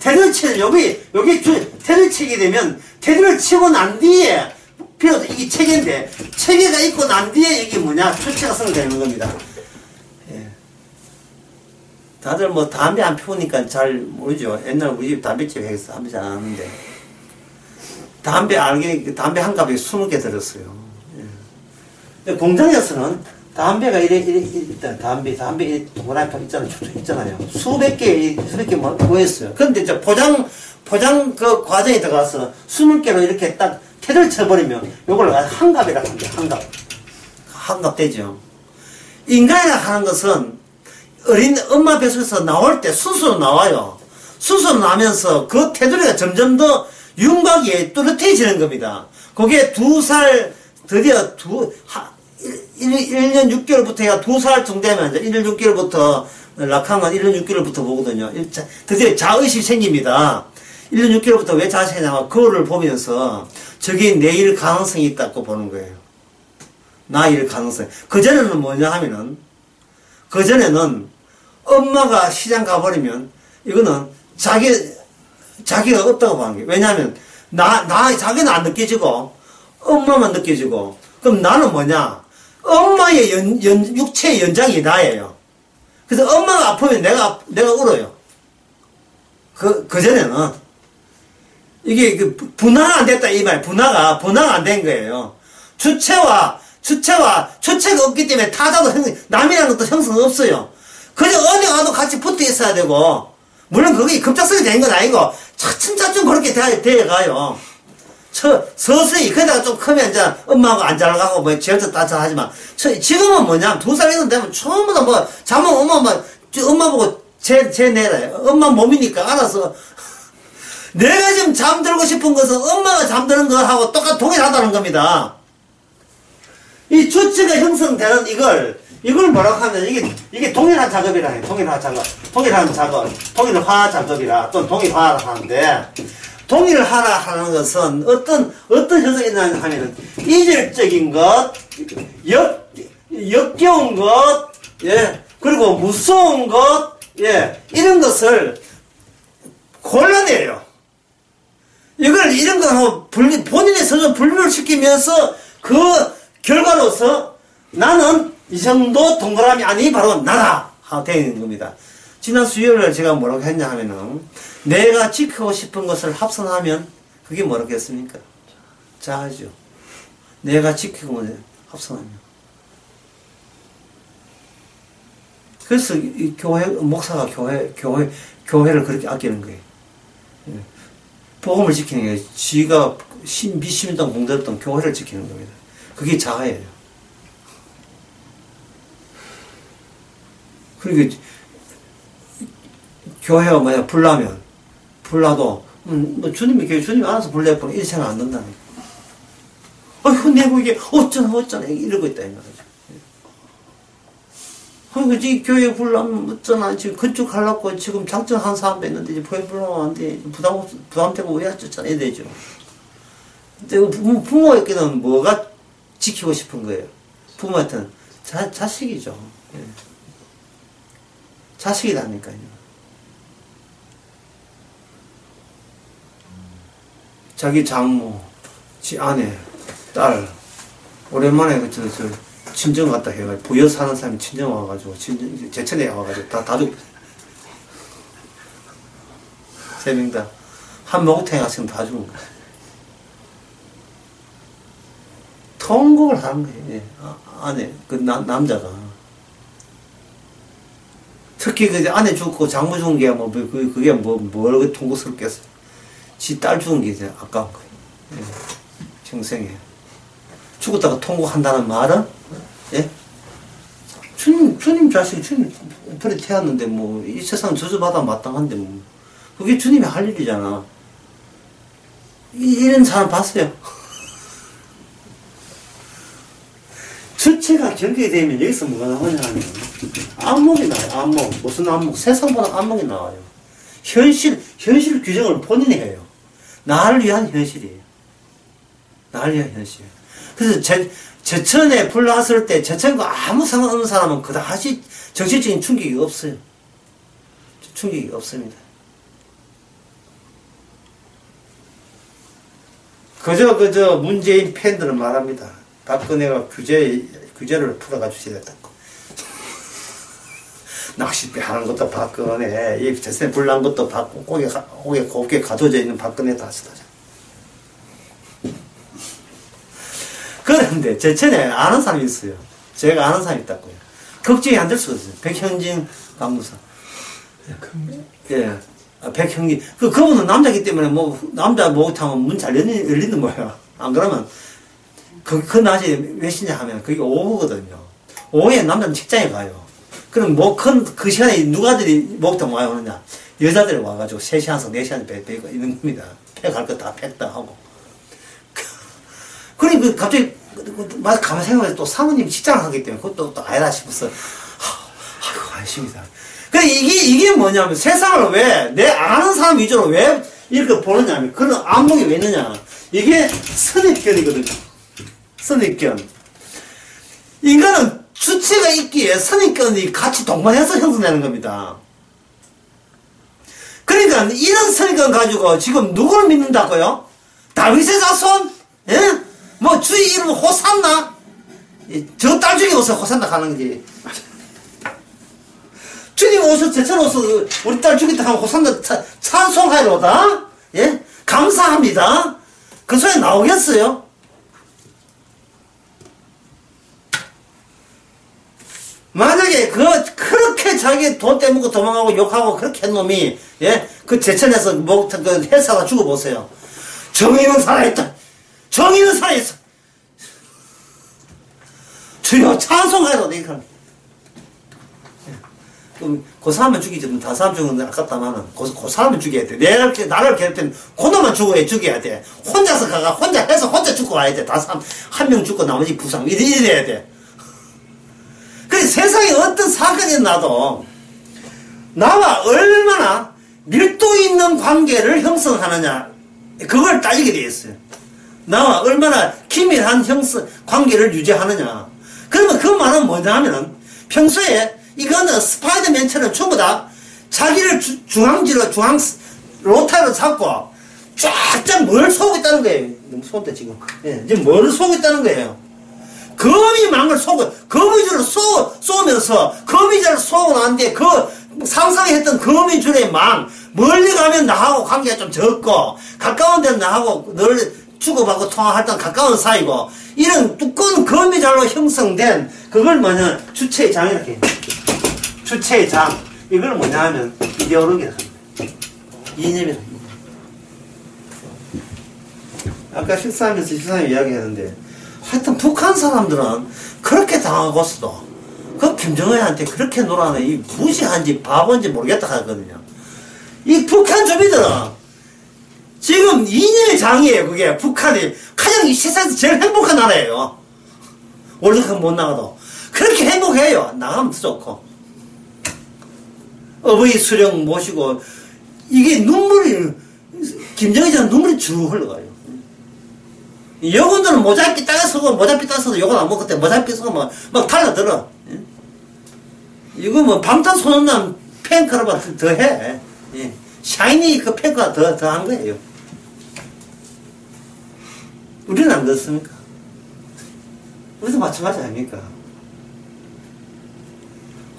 테두리 치는 여기 테두리 치게 되면 테두리를 치고 난 뒤에 비로소 이게 체계인데 체계가 있고 난 뒤에 이게 뭐냐 주체가 성립되는 겁니다. 예. 다들 뭐 담배 안 피우니까 잘 모르죠. 옛날 우리 집 담배집에 해서 담배 잘 안 하는데 담배 한 갑에 20개 들었어요. 예. 근데 공장에서는 담배가 일단 담배 동그라미 판 있잖아요. 수백 개 모였어요. 근데 이제 포장 그 과정에 들어가서 20개로 이렇게 딱 테두리 쳐버리면 요걸 한 갑이라 합니다. 한 갑 되죠. 인간이라 하는 것은 어린 엄마 뱃속에서 나올 때 수수로 나와요. 수수로 나면서 그 테두리가 점점 더 윤곽이 뚜렷해지는 겁니다. 그게 2살, 드디어 1년 6개월부터 해야 2살 정도 되면 1년 6개월부터 락한건 1년 6개월부터 보거든요. 드디어 자의식이 생깁니다. 1년 6개월부터 왜 자의식이 나와? 거울을 보면서 저게 내일 가능성이 있다고 보는 거예요. 나일 가능성. 그전에는 뭐냐 하면은 그전에는 엄마가 시장 가버리면 이거는 자기가 없다고 보는 거예요. 왜냐하면 자기는 안 느껴지고 엄마만 느껴지고 그럼 나는 뭐냐? 엄마의 육체의 연장이 나예요. 그래서 엄마가 아프면 내가 울어요. 그전에는 이게 분화가 안 됐다 이 말. 분화가 안 된 거예요. 주체가 없기 때문에 타자도 남이라는 것도 형성 없어요. 그냥 어디 가도 같이 붙어 있어야 되고 물론 그게 급작스럽게 된 건 아니고 차츰 그렇게 되어가요. 서서히 그러다가 좀 크면 이제 엄마하고 안 잘 가고 뭐 제어도 따져 하지만 지금은 뭐냐 2살 이상 되면 전부 다 뭐 잠은 엄마 보고 제 내라 엄마 몸이니까 알아서 내가 지금 잠들고 싶은 것은 엄마가 잠드는 거하고 동일하다는 겁니다. 이 주체가 형성되는 이걸 뭐라고 하면 이게 동일한 작업이라 해요. 동일화 작업이라 또는 동일화라 하는데 동일하라 하는 것은 어떤 현상이 있느냐 하면은 이질적인 것, 역겨운 것, 예, 그리고 무서운 것, 예, 이런 것을 골라내요. 이런 거 본인의 스스로 분류를 시키면서 그 결과로서 나는 이 정도 동그라미 아니 바로 나다 하고 되어 있는 겁니다. 지난 수요일에 제가 뭐라고 했냐 하면은 내가 지키고 싶은 것을 합선하면 그게 뭐라겠습니까? 자아죠. 내가 지키고 합선하면. 그래서 이 목사가 교회를 그렇게 아끼는 거예요. 복음을 지키는 게 지가 미시민당 공들었던 교회를 지키는 겁니다. 그게 자아예요. 그리고 교회가 만약 불나도 뭐 주님이 알아서 불러야 이 생각 안 든다는 거예요. 내가 이게 어쩌나 이러고 있다 이 말이죠. 그지 교회 불러면 어쩌나 지금 건축하려고 지금 작정한 사람도 있는데 이제 교회 불러면 안 돼. 부담되고 왜 어쩌잖아 이래 되죠. 근데 부모에게는 뭐가 지키고 싶은 거예요? 부모한테는 자식이죠. 예. 자식이라니까요. 자기 장모, 지 아내, 딸, 오랜만에 저 친정 갔다 해가지고, 부여 사는 사람이 친정 와가지고, 제천에 와가지고, 다 죽, 3명 다, 한 목욕탕에 갔으면 다 죽은 거야. 통곡을 하는 거예요, 예. 아내, 남자가. 특히 그 아내 죽고 장모 죽은 게 그게 뭘 통곡스럽겠어. 지 딸 죽은 게 이제 아까운 거예요. 예. 평생에. 죽었다가 통곡한다는 말은, 예? 주님 자식, 주님 별에 태웠는데, 이 세상 저주받아 마땅한데, 그게 주님이 할 일이잖아. 이런 사람 봤어요. 주체가 경계되면 여기서 뭐가 나오냐면, 안목이 나와요, 안목. 무슨 안목? 세상보다 안목이 나와요. 현실 규정을 본인이 해요. 나를 위한 현실이에요. 나를 위한 현실. 그래서 제천에 불났을 때 제천과 아무 상관없는 사람은 그다지 정신적인 충격이 없어요. 충격이 없습니다. 그저 문재인 팬들은 말합니다. 박근혜가 규제를 풀어가지고 됐다고. 낚싯배 하는 것도 박근혜, 이 제천에 불난 것도 고개 곱게 가둬져 있는 박근혜 탓이다. 그런데 제천에 아는 사람이 있어요. 제가 아는 사람이 있다고요. 걱정이 안 될 수가 있어요. 백형진 강무사. 예. 백형진. 그분은 남자기 때문에 남자 목욕탕은 문 잘 열리는 거야. 안 그러면, 그 낮에 몇 시냐 하면 그게 오후거든요. 오후에 남자는 직장에 가요. 그럼 그 시간에 누가들이 목욕탕 와요 오느냐? 여자들이 와가지고 3시간에서 4시간 배 있는 겁니다. 팩할 거 다 팩다 하고. 그러니 갑자기 가만 생각해서 또 사모님 직장을 하기 때문에 그것도 또 아니라 싶어서 아이고 안심이다. 그래 이게 뭐냐면 세상을 왜 내 아는 사람 위주로 왜 이렇게 보느냐면 그런 안목이 왜 있느냐. 이게 선입견이거든요. 선입견. 인간은 주체가 있기에 선입견이 같이 동반해서 형성되는 겁니다. 그러니까 이런 선입견 가지고 지금 누구를 믿는다고요? 다윗의 자손? 예? 주의 이름 호산나? 저 딸 중에 오서 호산나 가는 거지. 주님 오셔서 제천 오서 우리 딸 죽였다 하면 호산나 찬송하리로다? 예? 감사합니다. 그 소리 나오겠어요? 만약에 그렇게 자기 돈 떼먹고 도망가고 욕하고 그렇게 한 놈이, 예? 그 제천에서 그 회사가 죽어보세요. 정의는 살아있다. 정의는 살아있어. 주여 찬송하라. 그 사람은 죽이지. 다 사람 죽으면 아깝다마는 그 사람은 죽여야 돼. 나를 괴롭히면 그 놈만 죽여야 돼. 혼자서 혼자 해서 혼자 죽고 와야 돼. 다 사람 한 명 죽고 나머지 부상 이래야 돼. 그래서 세상에 어떤 사건이 나도 나와 얼마나 밀도 있는 관계를 형성하느냐 그걸 따지게 돼 있어요. 나와 얼마나 긴밀한 관계를 유지하느냐. 그러면 그 말은 뭐냐면 평소에 이거는 스파이더맨처럼 전부 다 자기를 중앙지로 로타로 잡고 쫙쫙 뭘 쏘고 있다는 거예요. 너무 쏜다 지금. 예, 지금 뭘 쏘고 있다는 거예요. 거미망을 거미줄을 쏘면서 거미줄을 쏘고 나는데 그 상상했던 거미줄의 망 멀리 가면 나하고 관계가 좀 적고 가까운 데는 나하고 늘 주고받고 통화할 땐 가까운 사이고 이런 두꺼운 거미줄로 형성된 그걸 뭐냐 주체의 장이라고 해요. 주체의 장 이걸 뭐냐 하면 이데올로기라고 합니다. 이념이라고 합니다. 아까 식사하면서 이야기했는데 하여튼 북한 사람들은 그렇게 당하고서도 그 김정은한테 그렇게 놀아는 이 무시한지 바본지 모르겠다 하거든요. 이 북한 주민들은 지금 이념의 장이에요. 그게 북한이 가장 이 세상에서 제일 행복한 나라예요. 월드컵 못 나가도 그렇게 행복해요. 나가면 더 좋고 어버이 수령 모시고, 이게 눈물이, 김정희전 눈물이 쭉 흘러가요. 여군들은 모자삐 따서고, 모자삐 따서도 욕을 안 먹을 때 모자삐 쓰고 막 달라들어. 이거 뭐 방탄소년단 팬클럽보다 더 해. 샤이니 그 팬클럽 더 한 거예요. 우리는 안 그렇습니까? 우리도 마찬가지 아닙니까?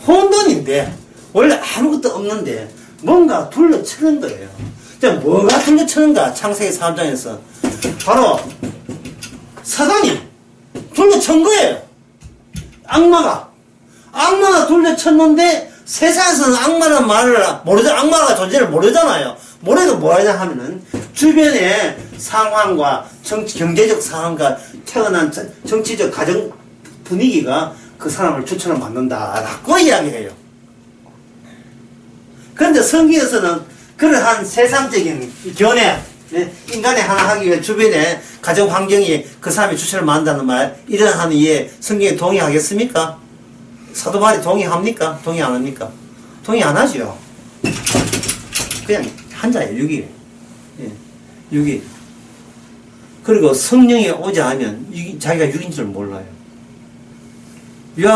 혼돈인데, 원래 아무것도 없는데, 뭔가 둘러치는 거예요. 자, 뭐가 둘러치는가? 창세기 3장에서. 바로, 사단이 둘러친 거예요. 악마가 둘러쳤는데, 세상에서는 악마라는 말을 악마가 존재를 모르잖아요. 모르도 뭐하냐 하면은, 주변의 상황과 경제적 상황과 태어난 정치적 가정 분위기가 그 사람을 추천을 만든다라고 이야기해요. 그런데 성경에서는 그러한 세상적인 견해, 인간의 하나 하기 위해 주변의 가정 환경이 그 사람의 추천을 만든다는 말, 이러한 이에 성경에 동의하겠습니까? 사도 바울이 동의합니까? 동의 안 합니까? 동의 안 하죠. 그냥 한자예요, 육이. 육이. 그리고 성령이 오지 않으면 자기가 육인 줄 몰라요.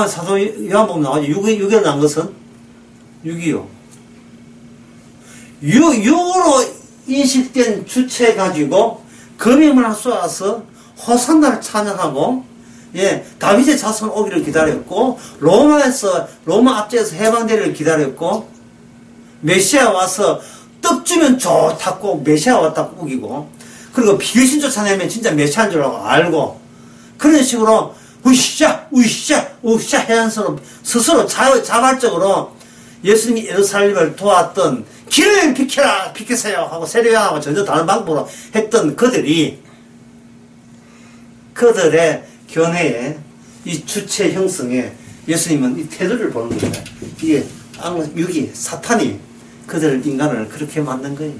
사도 요한복음 나오죠. 육에 난 것은 육이요. 육으로 인식된 주체 가지고 금임을 쏘아서 호산나를 찬양하고, 다윗의 자손 오기를 기다렸고, 로마 압제에서 해방되기를 기다렸고, 메시아 와서 떡 주면 좋다고 메시아 왔다고 우기고, 그리고 비교신 쫓아내면 진짜 메시아인 줄 알고, 그런 식으로 으쌰 해안서로 스스로 자발적으로 예수님이 예루살렘을 도왔던 길을 비켜세요 하고 세례요한하고 전혀 다른 방법으로 했던 그들의 견해에, 이 주체 형성에 예수님은 이 태도를 보는 겁니다. 이게 육이 사탄이 인간을 그렇게 만든 거예요.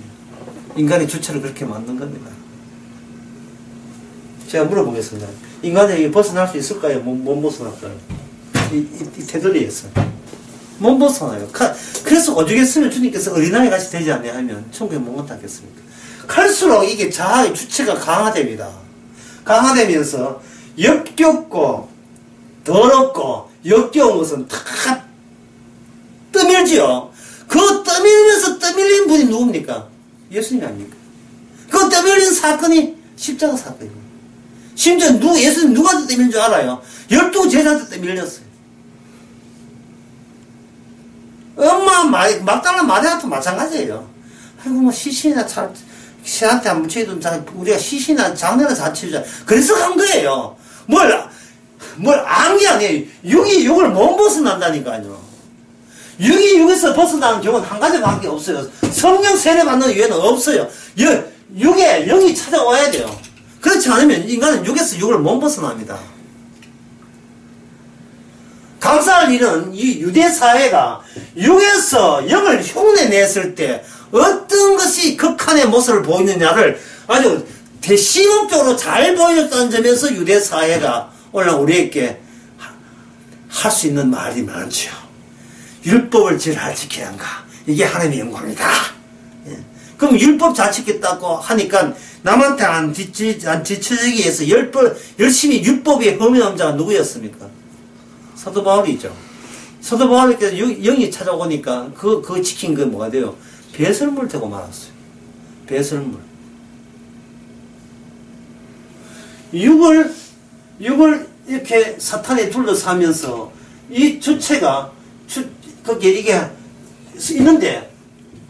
인간의 주체를 그렇게 만든 겁니다. 제가 물어보겠습니다. 인간에게 벗어날 수 있을까요? 못 벗어날까요? 이 테두리에서. 못 벗어나요. 그래서 오죽했으면 주님께서 어린아이 같이 되지 않냐 하면 천국에 못 닿겠습니까? 갈수록 이게 자아의 주체가 강화됩니다. 강화되면서 역겹고 더럽고 역겨운 것은 다 떠밀지요. 그 떠밀면서 떠밀린 분이 누굽니까? 예수님이 아닙니까? 그 떠밀린 사건이 십자가 사건입니다. 심지어 예수님 누구한테 떠밀린 줄 알아요? 12 제자한테 떠밀렸어요. 엄마 막달라 마리아도 마찬가지예요. 아이고 시한테 안 묻혀있던 우리가 시시나 장례나 자치자. 그래서 간 거예요. 뭘 안 게 아니에요. 육을 못 벗어난다니까요. 육에서 벗어나는 경우는 한 가지밖에 없어요. 성령 세례 받는 이유는 없어요. 육에 영이 찾아와야 돼요. 그렇지 않으면 인간은 육에서 육을 못 벗어납니다. 감사할 일은 이 유대 사회가 육에서 영을 흉내냈을 때 어떤 것이 극한의 모습을 보이느냐를 아주 대시목적으로 잘 보여줬다는 점에서 유대 사회가 오늘 우리에게 할 수 있는 말이 많죠. 율법을 잘 지켜야 한가. 이게 하나님의 영광이다. 그럼 율법 잘 지켰다고 하니까 남한테 안 뒤처지기 위해서 열심히 율법에 흠이한 자가 누구였습니까? 사도 바울이죠. 사도 바울께서 영이 찾아오니까 그 지킨 거 뭐가 돼요? 배설물 되고 말았어요. 배설물. 육을 이렇게 사탄에 둘러싸면서 이 주체가 거기에 이게 있는데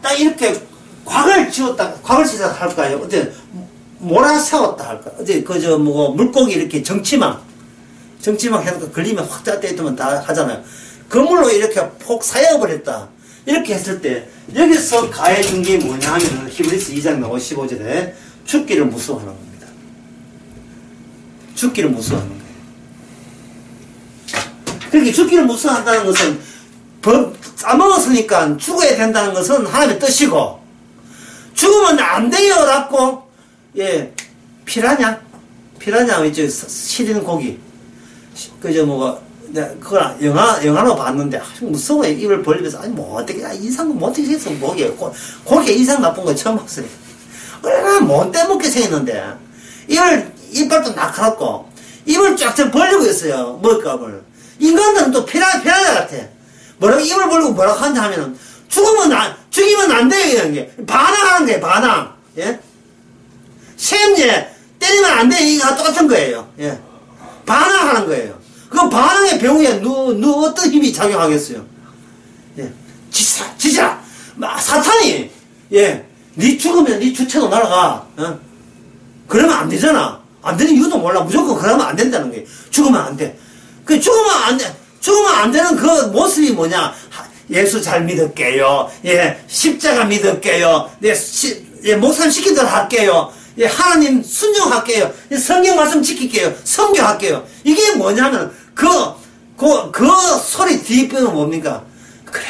딱 이렇게 곽을 지었다 할까요? 어때 몰아세웠다 할까? 어때 물고기 이렇게 정치망 해놓고 걸리면 확 떼면 다 하잖아요. 그물로 이렇게 폭 사여버렸다. 이렇게 했을 때 여기서 가해준 게 뭐냐 하면 히브리서 2장 55절에 죽기를 무서워하는 겁니다. 죽기를 무서워하는 거예요. 그렇게 죽기를 무서워한다는 것은 까먹었으니까 죽어야 된다는 것은 하나님의 뜻이고, 죽으면 안 돼요 라고 피라냐 있죠. 시리는 고기. 그걸 영화로 봤는데, 아주 무서워요. 입을 벌리면서, 아니, 뭐, 어떻게, 이상한 거, 뭐, 어떻게 생겼어, 목에. 고개 이상 나쁜 거 처음 봤어요. 얼마나 못 떼먹게 생겼는데, 이빨도 날카롭고, 입을 쫙 벌리고 있어요. 먹잇감을. 인간들은 또 피라냐 같아. 뭐라고 입을 벌리고 뭐라고 한다 하면은, 죽이면 안 돼요, 이런 게. 반항하는 거예요, 반항. 예? 샘예, 때리면 안 돼, 이거 똑같은 거예요. 예. 반항하는 거예요. 그 반항의 병에 누 어떤 힘이 작용하겠어요? 예. 지지라! 사탄이, 예. 니 죽으면 니 주체도 날아가. 어? 그러면 안 되잖아. 안 되는 이유도 몰라. 무조건 그러면 안 된다는 거예요. 죽으면 안 돼. 죽으면 안 되는 그 모습이 뭐냐? 예수 잘 믿을게요. 예. 십자가 믿을게요. 예. 목사님 시킨 대로 할게요. 예. 하나님 순종할게요. 예. 성경 말씀 지킬게요. 선교할게요. 이게 뭐냐면, 그 소리 뒷배는 뭡니까? 그래.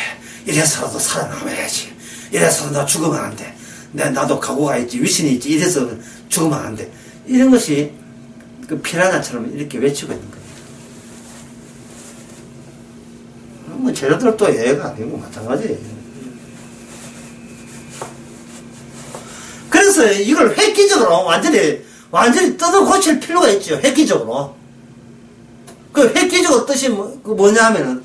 이래서라도 살아남아야지. 이래서라도 나 죽으면 안 돼. 나도 각오가 있지. 위신이 있지. 이래서 죽으면 안 돼. 이런 것이 그 피라냐처럼 이렇게 외치고 있는 겁니다. 뭐 재료들도 예외가 아니고 마찬가지예요. 그래서 이걸 획기적으로 완전히 뜯어 고칠 필요가 있죠. 획기적으로. 그 획기적으로 뜻이 뭐냐 하면은,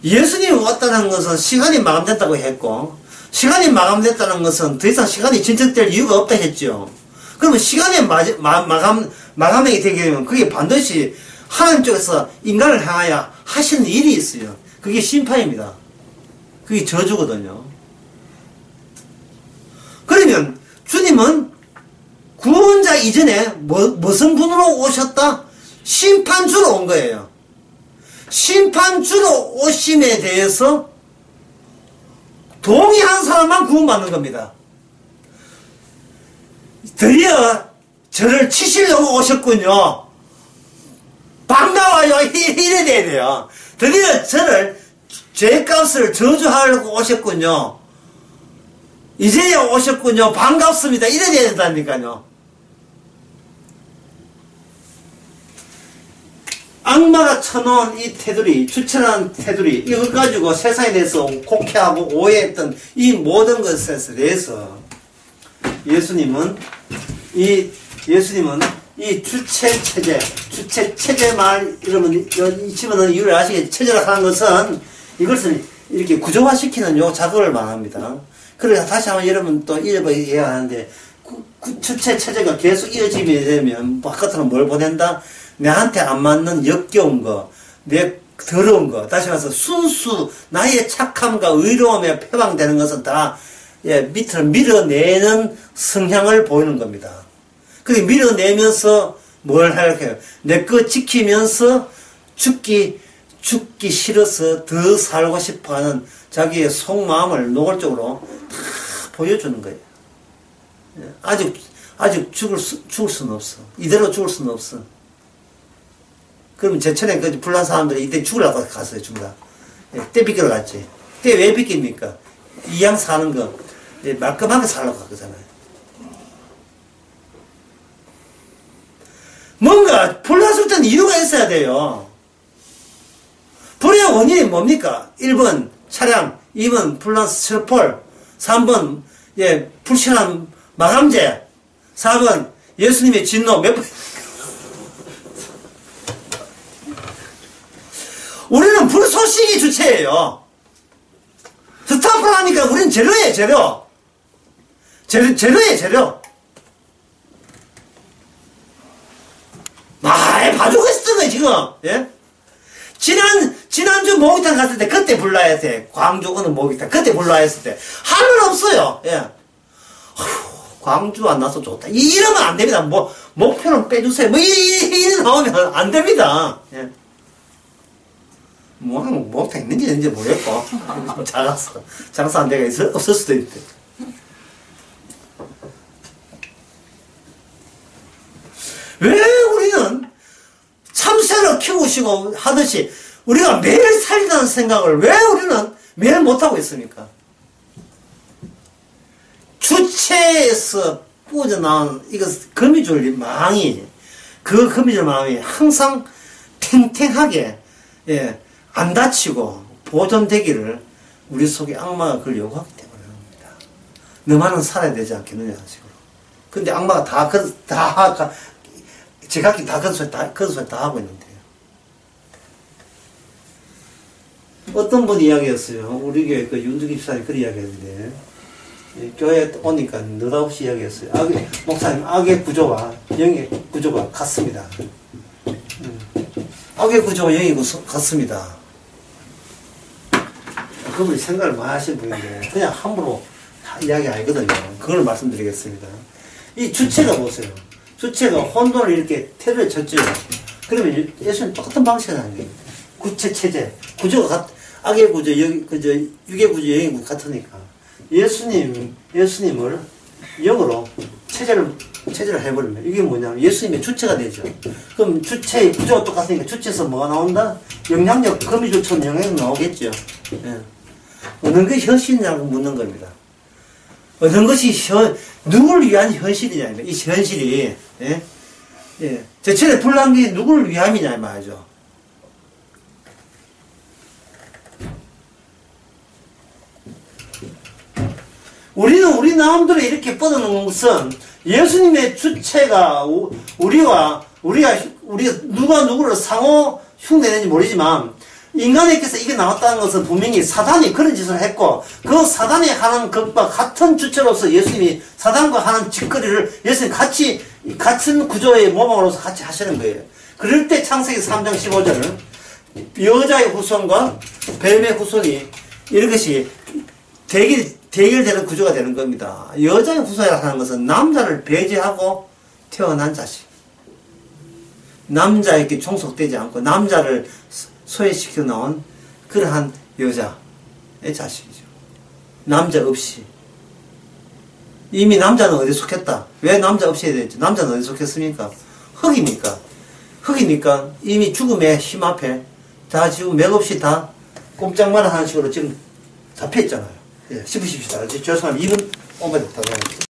예수님이 왔다는 것은 시간이 마감됐다고 했고, 시간이 마감됐다는 것은 더 이상 시간이 진척될 이유가 없다 했죠. 그러면 시간이 마감이 되게 되면 그게 반드시 하나님 쪽에서 인간을 향하여 하시는 일이 있어요. 그게 심판입니다. 그게 저주거든요. 그러면 주님은 구원자 이전에 무슨 분으로 오셨다? 심판주로 온 거예요. 심판주로 오심에 대해서 동의한 사람만 구원받는 겁니다. 드디어 저를 치시려고 오셨군요. 반가워요. 이래 돼야 돼요. 드디어 저를 죄값을 저주하려고 오셨군요. 이제야 오셨군요. 반갑습니다. 이래 돼야 된다니까요. 악마가 쳐놓은 이 테두리, 추천한 테두리, 이걸 가지고 세상에 대해서 곡해하고 오해했던 이 모든 것에 대해서 예수님은 이 주체 체제 말, 이러면, 이 집어넣은 이유를 아시겠죠? 체제라고 하는 것은 이것을 이렇게 구조화시키는 요 작업을 말합니다. 그래서 다시 한번 여러분 또 읽어봐야 하는데, 주체 체제가 계속 이어지게 되면, 바깥으로 뭘 보낸다? 내한테 안 맞는 역겨운 거, 내 더러운 거, 다시 말해서 순수, 나의 착함과 의로움에 표방되는 것은 다, 예, 밑으로 밀어내는 성향을 보이는 겁니다. 그게 밀어내면서 뭘 할까요? 내 거 지키면서 죽기 싫어서 더 살고 싶어 하는 자기의 속마음을 노골적으로 다 보여주는 거예요. 아직 죽을 수는 없어. 이대로 죽을 수는 없어. 그러면 제천에 그 불난 사람들이 이때 죽으려고 갔어요, 전부 다. 때 빗기러 갔지. 때 왜 빗깁니까? 이양 사는 거, 말끔하게 살려고 갔잖아요. 뭔가 불났을 때는 이유가 있어야 돼요. 불의 원인이 뭡니까? 1번 차량, 2번 불난 스티로폴, 3번 불신한 마감재, 4번 예수님의 진노. 몇 번? 우리는 불소식이 주체예요. 스타프를 하니까 우리는 재료예요, 재료. 재료예요. 많이 봐주고 있었던 거예요, 지금. 예? 지난주 목욕탕 갔을 때 그때 불러야 돼. 광주 어느 목욕탕. 그때 불러야 했을 때. 하늘 없어요. 예. 어휴, 광주 안 나서 좋다. 이러면 안 됩니다. 목표는 빼주세요. 이래 나오면 안 됩니다. 예. 목욕탕 있는지 모르겠고. 작아서 안 되가 없을 수도 있대. 왜 우리는 참새를 키우시고 하듯이 우리가 매일 살리다는 생각을 왜 우리는 매일 못하고 있습니까? 주체에서 뿌어나온 거미줄 망이, 그 거미줄 망이 항상 탱탱하게 예, 안 다치고 보존되기를 우리 속에 악마가 그걸 요구하기 때문에 그럽니다. 너만은 살아야 되지 않겠느냐 식으로. 근데 악마가 제각기 다 그런 소리 다 하고 있는데요. 어떤 분이 이야기했어요. 우리 교회 그 윤두기 집사님 그런 이야기했는데, 교회에 오니까 느닷없이 이야기했어요. 목사님, 악의 구조와 영의 구조가 같습니다. 악의 구조와 영의 구조 같습니다. 그분이 생각을 많이 하신 분인데, 그냥 함부로 이야기 아니거든요. 그걸 말씀드리겠습니다. 이 주체가 보세요. 주체가 혼돈을 이렇게 테러를 쳤죠. 그러면 예수님 똑같은 방식은 아니에요. 구체 체제, 구조가 악의 구조, 육의 구조, 영의 구조 같으니까. 예수님을 영으로 체제를 해버리면 이게 뭐냐면 예수님의 주체가 되죠. 그럼 주체의 구조가 똑같으니까 주체에서 뭐가 나온다? 영향력, 거미줄처럼 영향력 나오겠죠. 예. 어느 것이 현실이냐고 묻는 겁니다. 어느 것이 누구를 위한 현실이냐, 이 현실이, 예? 예. 제철에 불난 게 누구를 위함이냐, 말이죠. 우리는 우리 마음대로 이렇게 뻗어놓은 것은 예수님의 주체가 우리가 누가 누구를 상호 흉내내는지 모르지만 인간에게서 이게 나왔다는 것은 분명히 사단이 그런 짓을 했고 그 사단이 하는 것과 같은 주체로서 예수님이 사단과 하는 짓거리를 예수님 같은 구조의 모범으로서 같이 하시는 거예요. 그럴 때 창세기 3장 15절은 여자의 후손과 뱀의 후손이 이런 것이 대결되는 구조가 되는 겁니다. 여자의 후손이라고 하는 것은 남자를 배제하고 태어난 자식. 남자에게 종속되지 않고 남자를 소외시켜 나온 그러한 여자의 자식이죠. 남자 없이. 이미 남자는 어디에 속했다. 왜 남자 없이 해야 되죠? 남자는 어디에 속했습니까? 흙이니까 이미 죽음의 힘 앞에 다 지금 맥없이 다 꼼짝만 하는 식으로 지금 잡혀있잖아요. 예, 씹으십시다. 죄송합니다. 2분 오면 됐다고.